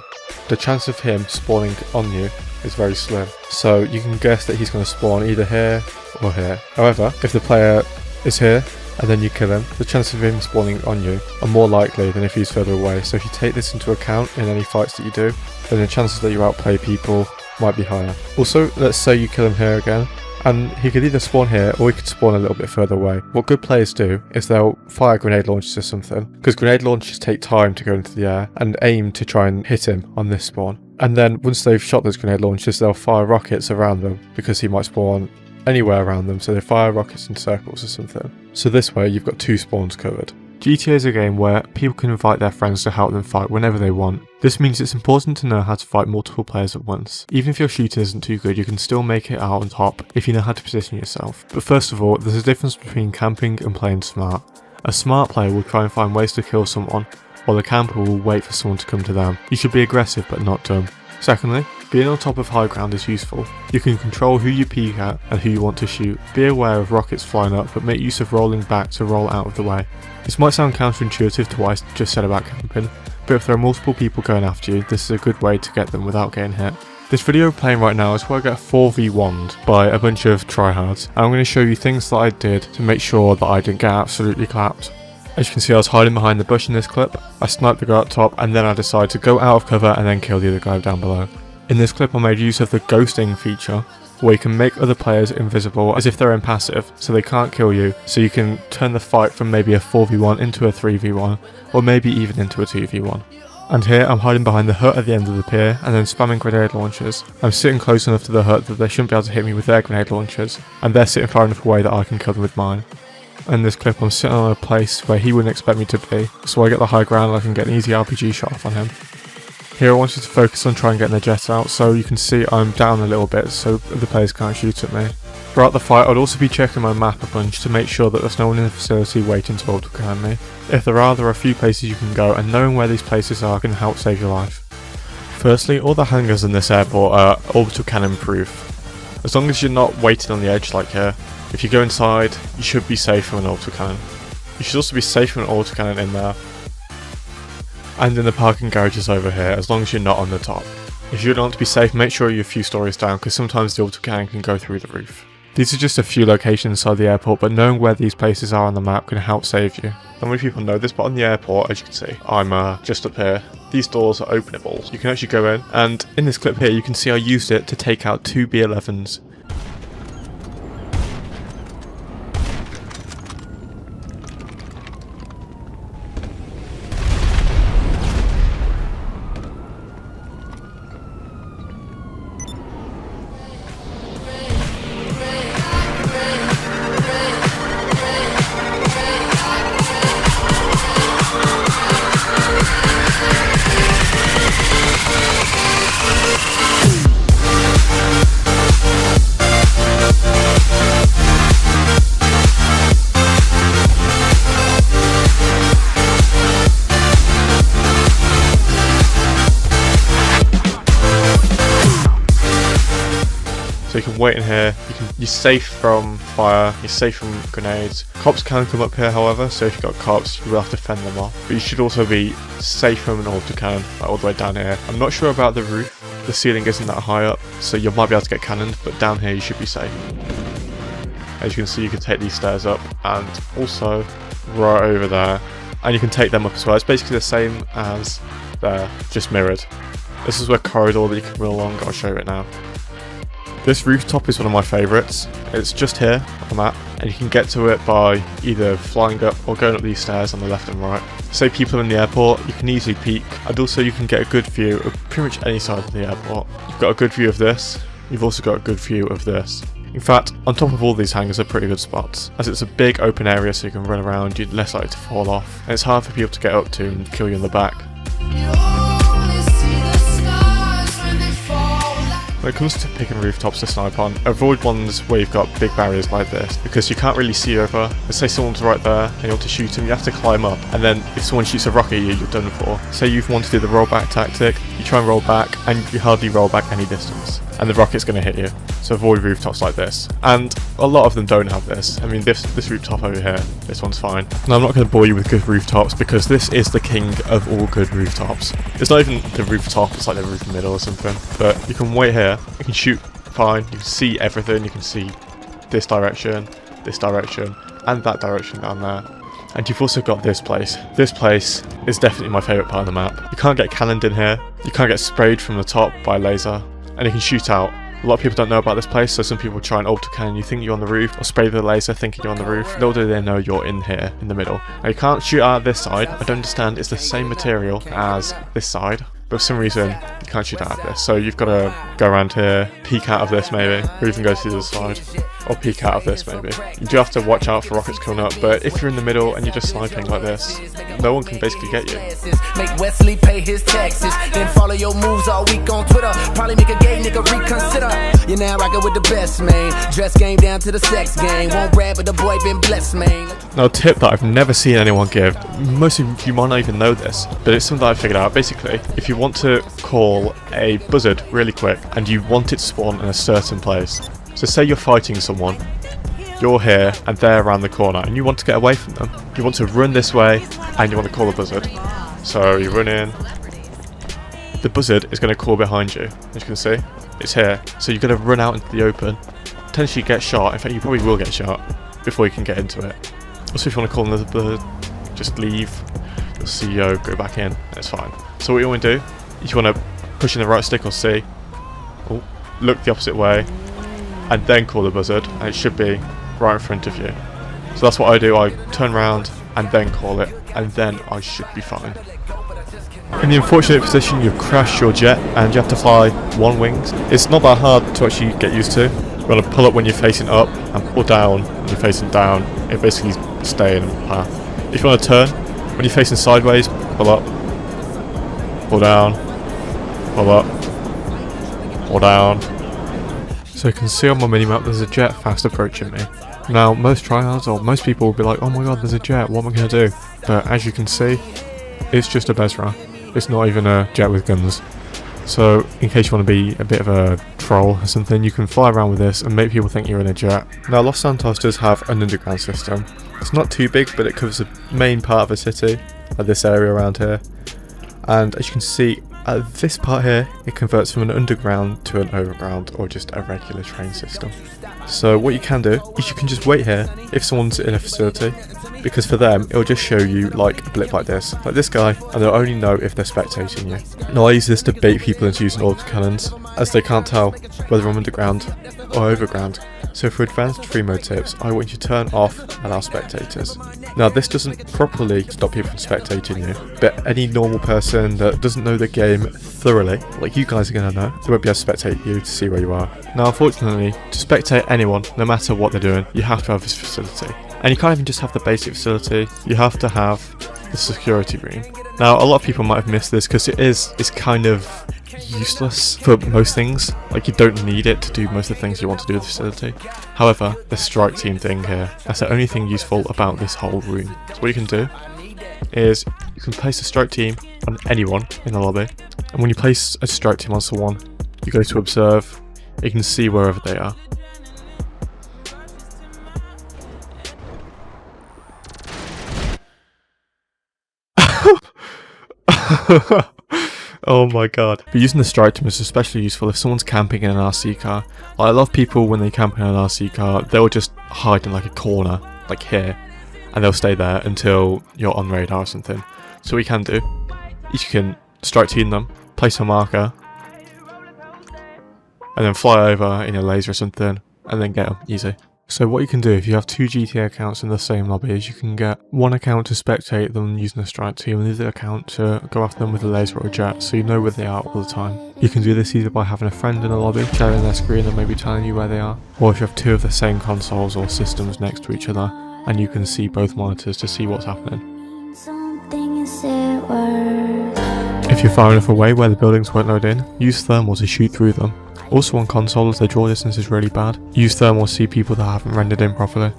the chance of him spawning on you is very slim. So you can guess that he's going to spawn either here or here. However, if the player is here, and then you kill him, the chances of him spawning on you are more likely than if he's further away. So if you take this into account in any fights that you do, then the chances that you outplay people might be higher. Also, let's say you kill him here again, and he could either spawn here or he could spawn a little bit further away. What good players do is they'll fire grenade launchers or something, because grenade launchers take time to go into the air, and aim to try and hit him on this spawn. And then once they've shot those grenade launchers, they'll fire rockets around them, because he might spawn anywhere around them, so they fire rockets in circles or something. So this way you've got 2 spawns covered. GTA is a game where people can invite their friends to help them fight whenever they want. This means it's important to know how to fight multiple players at once. Even if your shooting isn't too good, you can still make it out on top if you know how to position yourself. But first of all, there's a difference between camping and playing smart. A smart player will try and find ways to kill someone, while a camper will wait for someone to come to them. You should be aggressive but not dumb. Secondly, being on top of high ground is useful. You can control who you peek at and who you want to shoot. Be aware of rockets flying up, but make use of rolling back to roll out of the way. This might sound counterintuitive to what I just said about camping, but if there are multiple people going after you, this is a good way to get them without getting hit. This video playing right now is where I get 4v1'd by a bunch of tryhards, and I'm going to show you things that I did to make sure that I didn't get absolutely clapped. As you can see, I was hiding behind the bush in this clip. I sniped the guy up top, and then I decided to go out of cover and then kill the other guy down below. In this clip I made use of the ghosting feature, where you can make other players invisible as if they're impassive, so they can't kill you, so you can turn the fight from maybe a 4v1 into a 3v1, or maybe even into a 2v1. And here I'm hiding behind the hut at the end of the pier, and then spamming grenade launchers. I'm sitting close enough to the hut that they shouldn't be able to hit me with their grenade launchers, and they're sitting far enough away that I can kill them with mine. In this clip I'm sitting on a place where he wouldn't expect me to be, so I get the high ground and I can get an easy RPG shot off on him. Here I want you to focus on trying getting the jet out, so you can see I'm down a little bit so the players can't shoot at me. Throughout the fight I'd also be checking my map a bunch to make sure that there's no one in the facility waiting to auto-cannon me. If there are a few places you can go, and knowing where these places are can help save your life. Firstly, all the hangars in this airport are orbital cannon proof. As long as you're not waiting on the edge like here, if you go inside you should be safe from an orbital cannon. You should also be safe from an orbital cannon in there. And in the parking garages over here, as long as you're not on the top. If you want to be safe, make sure you're a few stories down, because sometimes the orbital cannon can go through the roof. These are just a few locations inside the airport, but knowing where these places are on the map can help save you. Not many people know this, but on the airport, as you can see, I'm just up here. These doors are openable. You can actually go in, and in this clip here you can see I used it to take out 2 B-11s. So you can wait in here, you're safe from fire, you're safe from grenades. Cops can come up here however, so if you've got cops you will have to fend them off. But you should also be safe from an auto cannon, like all the way down here. I'm not sure about the roof, the ceiling isn't that high up, so you might be able to get cannoned, but down here you should be safe. As you can see you can take these stairs up, and also right over there. And you can take them up as well, it's basically the same as there, just mirrored. This is where corridor that you can run along, I'll show it now. This rooftop is one of my favourites. It's just here on the map, and you can get to it by either flying up or going up these stairs on the left and right. Say people are in the airport, you can easily peek, and also you can get a good view of pretty much any side of the airport. You've got a good view of this, you've also got a good view of this. In fact, on top of all these hangars are pretty good spots, as it's a big open area so you can run around, you're less likely to fall off, and it's hard for people to get up to and kill you in the back. When it comes to picking rooftops to snipe on, avoid ones where you've got big barriers like this, because you can't really see over. Let's say someone's right there and you want to shoot him, you have to climb up, and then if someone shoots a rocket at you, you're done for. Say you want to do the rollback tactic, you try and roll back and you hardly roll back any distance, and the rocket's going to hit you. So avoid rooftops like this, and a lot of them don't have this. I mean this rooftop over here, this one's fine. Now I'm not going to bore you with good rooftops because this is the king of all good rooftops. It's not even the rooftop, it's like the roof in the middle or something, but you can wait here, you can shoot fine, you can see everything, you can see this direction, and that direction down there. And you've also got this place. This place is definitely my favourite part of the map. You can't get cannoned in here, you can't get sprayed from the top by a laser, and you can shoot out. A lot of people don't know about this place, so some people try and auto-cannon you think you're on the roof, or spray the laser thinking you're on the roof. Little do they know you're in here, in the middle. Now you can't shoot out this side, I don't understand, it's the same material as this side, but for some reason you can't shoot out of this. So you've got to go around here, peek out of this maybe, or even go to the other side, or peek out of this maybe. You do have to watch out for rockets coming up, but if you're in the middle and you're just sniping like this, no one can basically get you. Make Wesley pay his taxes, then follow your moves all week on Twitter. Probably make a gay nigga reconsider. You're now rocking with the best, man. Dress game down to the sex game. Won't brag, but the boy been blessed, man. Now a tip that I've never seen anyone give, most of you might not even know this, but it's something that I figured out. Basically, if you want to call a buzzard really quick and you want it to spawn in a certain place, so say you're fighting someone, you're here and they're around the corner and you want to get away from them. You want to run this way and you want to call a buzzard. So you run in, the buzzard is going to call behind you, as you can see, it's here. So you're going to run out into the open, potentially get shot, in fact you probably will get shot before you can get into it. Also if you want to call another bird, just leave your CEO, go back in, it's fine. So what you want to do, is you want to push in the right stick or C, look the opposite way, and then call the buzzard, and it should be right in front of you. So that's what I do, I turn around and then call it, and then I should be fine. In the unfortunate position you've crashed your jet and you have to fly one wings, it's not that hard to actually get used to. You want to pull up when you're facing up and pull down when you're facing down. It basically stay in the path. If you want to turn, when you're facing sideways, pull up, pull down, Pull up. Hold down. So you can see on my minimap there's a jet fast approaching me. Now most tryhards or most people will be like, oh my god, there's a jet, what am I going to do? But as you can see, it's just a Bezra. It's not even a jet with guns. So in case you want to be a bit of a troll or something, you can fly around with this and make people think you're in a jet. Now Los Santos does have an underground system. It's not too big, but it covers the main part of the city, like this area around here. And as you can see, at this part here, it converts from an underground to an overground or just a regular train system. So what you can do is you can just wait here if someone's in a facility, because for them it'll just show you like a blip like this guy, and they'll only know if they're spectating you. Now I use this to bait people into using autocannons, as they can't tell whether I'm underground or overground. So for advanced free mode tips, I want you to turn off allow spectators. Now this doesn't properly stop people from spectating you, but any normal person that doesn't know the game thoroughly, like you guys are going to know, they won't be able to spectate you to see where you are. Now unfortunately, to spectate anyone, no matter what they're doing, you have to have this facility. And you can't even just have the basic facility, you have to have the security room. Now a lot of people might have missed this because it's kind of useless for most things. Like you don't need it to do most of the things you want to do with the facility. However, the strike team thing here, that's the only thing useful about this whole room. So what you can do is you can place a strike team on anyone in the lobby, and when you place a strike team on someone, you go to observe, you can see wherever they are. Oh my god. But using the strike team is especially useful if someone's camping in an RC car. Like, a lot of people, when they camp in an RC car, they'll just hide in like a corner, like here, and they'll stay there until you're on radar or something. So what you can do is you can strike team them, place a marker, and then fly over in a laser or something, and then get them easy. So what you can do if you have two GTA accounts in the same lobby is you can get one account to spectate them using a strike team and the other account to go after them with a laser or a jet, so you know where they are all the time. You can do this either by having a friend in a lobby, sharing their screen and maybe telling you where they are, or if you have two of the same consoles or systems next to each other and you can see both monitors to see what's happening. If you're far enough away where the buildings won't load in, use thermal to shoot through them. Also on consoles, the draw distance is really bad. Use thermal to see people that haven't rendered in properly.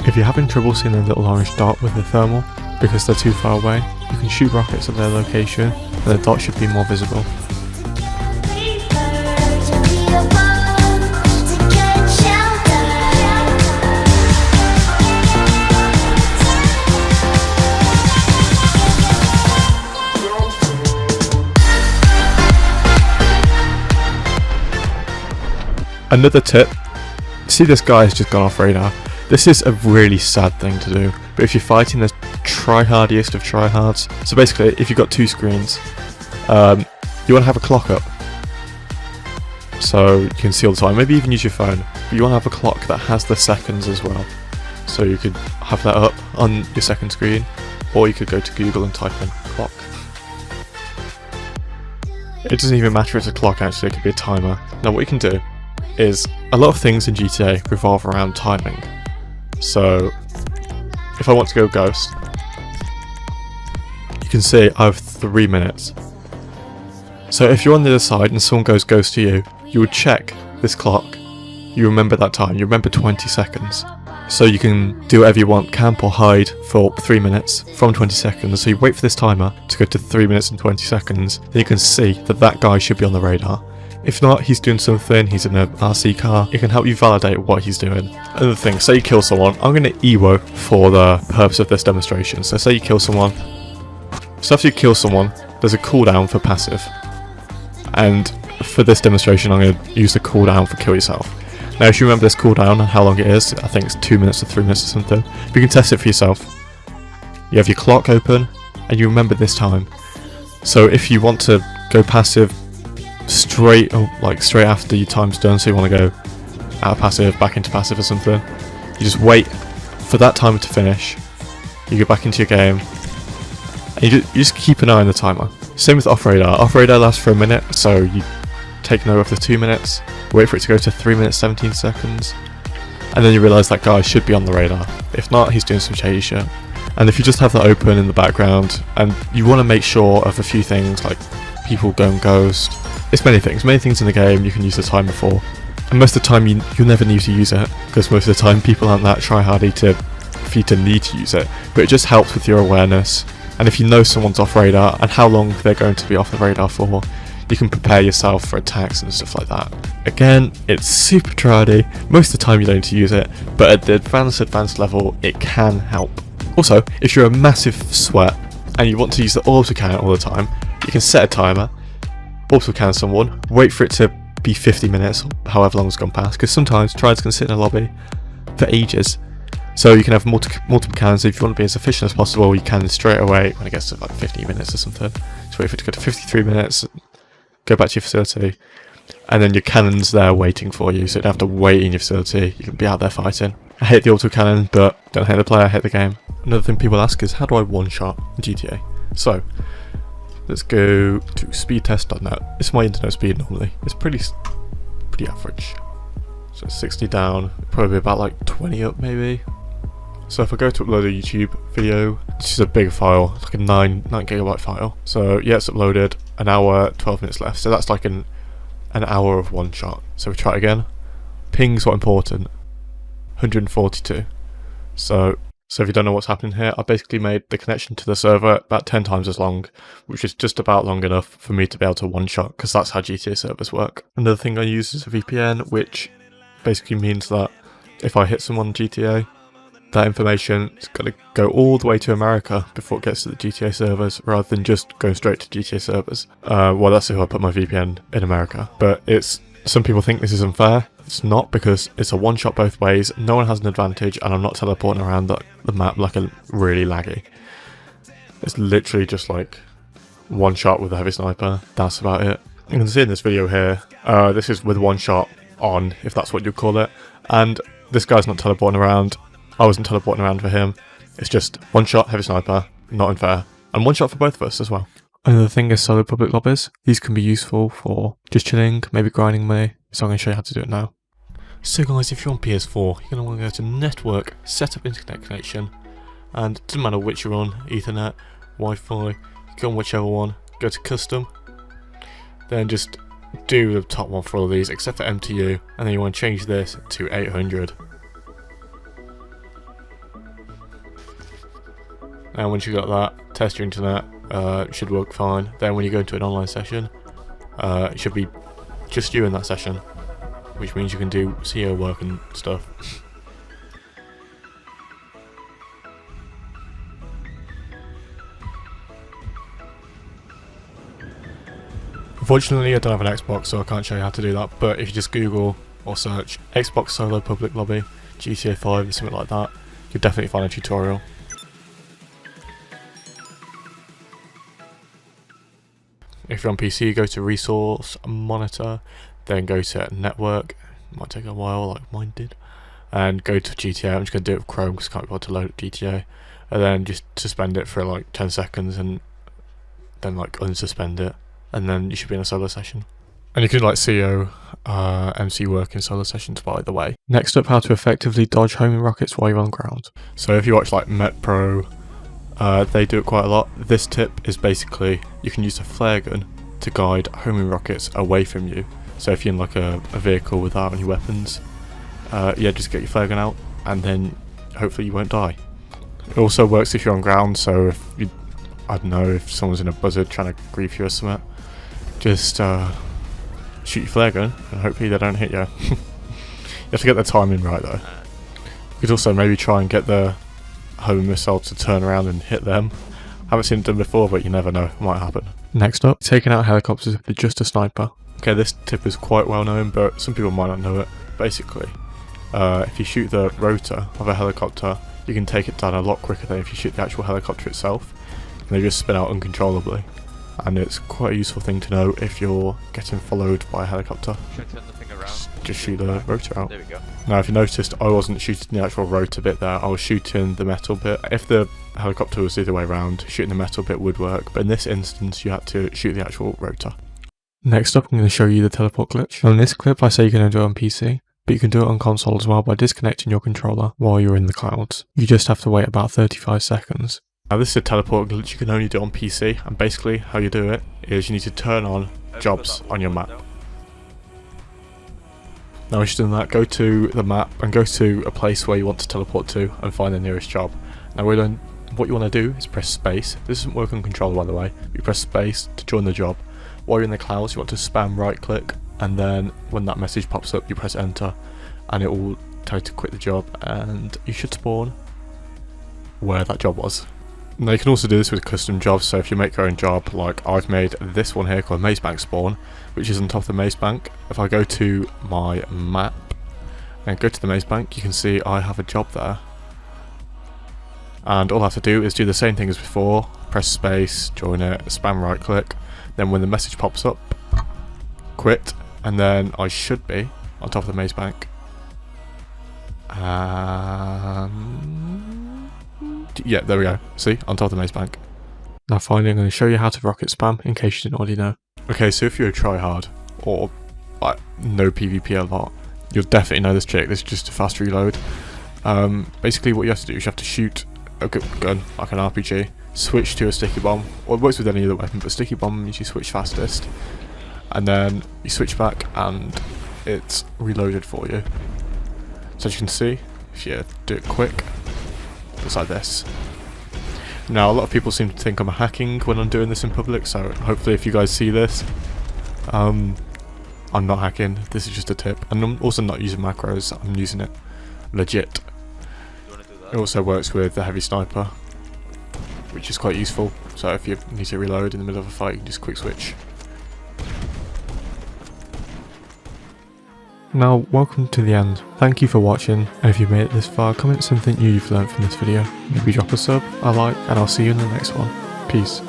If you're having trouble seeing the little orange dot with the thermal, because they're too far away, you can shoot rockets at their location and the dot should be more visible. Another tip, see this guy has just gone off radar. This is a really sad thing to do, but if you're fighting the tryhardiest of tryhards, so basically if you've got two screens, you want to have a clock up, so you can see all the time, maybe even use your phone, but you want to have a clock that has the seconds as well, so you could have that up on your second screen, or you could go to Google and type in clock. It doesn't even matter if it's a clock actually, it could be a timer. Now what you can do is, a lot of things in GTA revolve around timing. So, if I want to go ghost, you can see I have 3 minutes. So if you're on the other side and someone goes ghost to you, you would check this clock, you remember that time, you remember 20 seconds. So you can do whatever you want, camp or hide for 3 minutes from 20 seconds. So you wait for this timer to go to 3 minutes and 20 seconds, then you can see that that guy should be on the radar. If not, he's doing something, he's in an RC car, it can help you validate what he's doing. Another thing, say you kill someone, I'm going to EWO for the purpose of this demonstration. So say you kill someone, so after you kill someone, there's a cooldown for passive. And for this demonstration, I'm going to use the cooldown for kill yourself. Now if you remember this cooldown and how long it is, I think it's 2 minutes or 3 minutes or something, but you can test it for yourself. You have your clock open, and you remember this time. So if you want to go passive, straight after your time's done, so you want to go out of passive, back into passive or something, you just wait for that timer to finish, you go back into your game, and you just keep an eye on the timer. Same with off radar. Off radar lasts for a minute, so you taken over for 2 minutes, wait for it to go to 3 minutes 17 seconds, and then you realise that guy should be on the radar. If not, he's doing some shady shit. And if you just have that open in the background, and you want to make sure of a few things like people going ghost, it's many things in the game you can use the timer for. And most of the time you'll never need to use it, because most of the time people aren't that tryhardy for you to need to use it, but it just helps with your awareness. And if you know someone's off radar and how long they're going to be off the radar for, you can prepare yourself for attacks and stuff like that. Again, it's super tryhardy, most of the time you don't need to use it, but at the advanced level it can help. Also, if you're a massive sweat and you want to use the auto cannon all the time, you can set a timer, auto cannon someone, wait for it to be 50 minutes, however long it's gone past, because sometimes triads can sit in a lobby for ages. So you can have multiple cannons. If you want to be as efficient as possible, you can straight away when it gets to like 15 minutes or something. Just wait for it to go to 53 minutes, go back to your facility, and then your cannon's there waiting for you, so you don't have to wait in your facility, you can be out there fighting. I hate the auto cannon, but don't hate the player, I hate the game. Another thing people ask is, how do I one-shot in GTA? So, let's go to speedtest.net. It's my internet speed normally. It's pretty average. So 60 down, probably about like 20 up maybe. So if I go to upload a YouTube video, this is a big file, it's like a 9 gigabyte file. So yeah, it's uploaded, an hour, 12 minutes left. So that's like an hour of one shot. So we try it again. Ping's what important, 142. So if you don't know what's happening here, I basically made the connection to the server about 10 times as long, which is just about long enough for me to be able to one shot, because that's how GTA servers work. Another thing I use is a VPN, which basically means that if I hit someone on GTA, that information is going to go all the way to America before it gets to the GTA servers, rather than just going straight to GTA servers. Well, that's if I put my VPN in America. But some people think this is unfair. It's not, because it's a one shot both ways, no one has an advantage, and I'm not teleporting around the map like a really laggy. It's literally just like one shot with a heavy sniper, that's about it. You can see in this video here, this is with one shot on, if that's what you call it, and this guy's not teleporting around. I wasn't teleporting around for him. It's just one shot, heavy sniper, not unfair, and one shot for both of us as well. Another thing is solo public lobbies. These can be useful for just chilling, maybe grinding money, so I'm going to show you how to do it now. So guys, if you're on PS4, you're going to want to go to network, set up internet connection, and it doesn't matter which you're on, Ethernet, Wi-Fi, go on whichever one, go to custom, then just do the top one for all of these except for MTU, and then you want to change this to 800. And once you've got that, test your internet, it should work fine. Then when you go into an online session, it should be just you in that session, which means you can do CEO work and stuff. Unfortunately, I don't have an Xbox, so I can't show you how to do that, but if you just Google or search Xbox Solo Public Lobby, GTA 5 or something like that, you'll definitely find a tutorial. If you're on PC, go to Resource, Monitor, then go to Network, it might take a while like mine did, and go to GTA. I'm just going to do it with Chrome because I can't be able to load GTA, and then just suspend it for like 10 seconds and then like unsuspend it, and then you should be in a solo session. And you can like CEO, MC work in solo sessions, by the way. Next up, how to effectively dodge homing rockets while you're on ground. So if you watch like Met Pro, they do it quite a lot. This tip is basically you can use a flare gun to guide homing rockets away from you. So if you're in like a vehicle without any weapons, yeah, just get your flare gun out and then hopefully you won't die. It also works if you're on ground, so if you, I don't know, if someone's in a buzzard trying to grief you or something, just shoot your flare gun and hopefully they don't hit you. You have to get the timing right though. You could also maybe try and get the homing missile to turn around and hit them. Haven't seen it done before, but you never know, it might happen. Next up, taking out helicopters with just a sniper. Okay, this tip is quite well known, but some people might not know it. Basically, if you shoot the rotor of a helicopter, you can take it down a lot quicker than if you shoot the actual helicopter itself. And they just spin out uncontrollably. And it's quite a useful thing to know if you're getting followed by a helicopter. Should I turn the thing around? Just shoot the rotor out. There we go. Now if you noticed, I wasn't shooting the actual rotor bit there, I was shooting the metal bit. If the helicopter was the other way around, shooting the metal bit would work, but in this instance you had to shoot the actual rotor. Next up, I'm going to show you the teleport glitch. Now in this clip I say you can only do it on PC, but you can do it on console as well by disconnecting your controller while you're in the clouds. You just have to wait about 35 seconds. Now this is a teleport glitch you can only do on PC, and basically how you do it is you need to turn on jobs on your map. Now once you've done that, go to the map and go to a place where you want to teleport to and find the nearest job. Now what you want to do is press space. This doesn't work on controller by the way. You press space to join the job. While you're in the clouds you want to spam right click, and then when that message pops up you press enter and it will tell you to quit the job, and you should spawn where that job was. Now you can also do this with custom jobs, so if you make your own job, like I've made this one here called Maze Bank Spawn, which is on top of the Maze Bank. If I go to my map and go to the Maze Bank, you can see I have a job there. And all I have to do is do the same thing as before, press space, join it, spam right click, then when the message pops up, quit, and then I should be on top of the Maze Bank. Yeah, there we go. See, on top of the Maze Bank. Now finally I'm going to show you how to rocket spam in case you didn't already know. Okay, so if you're a tryhard or like no PvP a lot, you'll definitely know this trick. This is just a fast reload. Basically what you have to do is you have to shoot a gun like an RPG, switch to a sticky bomb, or it works with any other weapon, but sticky bomb usually switch fastest, and then you switch back and it's reloaded for you. So as you can see, if you do it quick, it's like this. Now a lot of people seem to think I'm hacking when I'm doing this in public, so hopefully if you guys see this, I'm not hacking, this is just a tip, and I'm also not using macros, I'm using it legit. It also works with the heavy sniper, which is quite useful, so if you need to reload in the middle of a fight you can just quick switch. Now, welcome to the end. Thank you for watching, and if you've made it this far, comment something new you've learned from this video. Maybe drop a sub, a like, and I'll see you in the next one. Peace.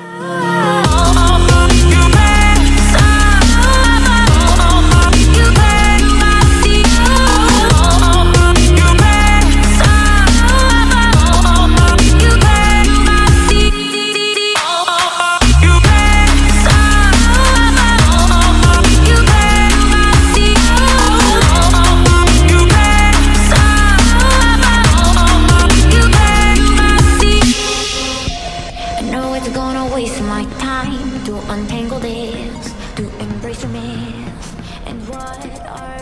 Untangle this, to embrace your mess, and what are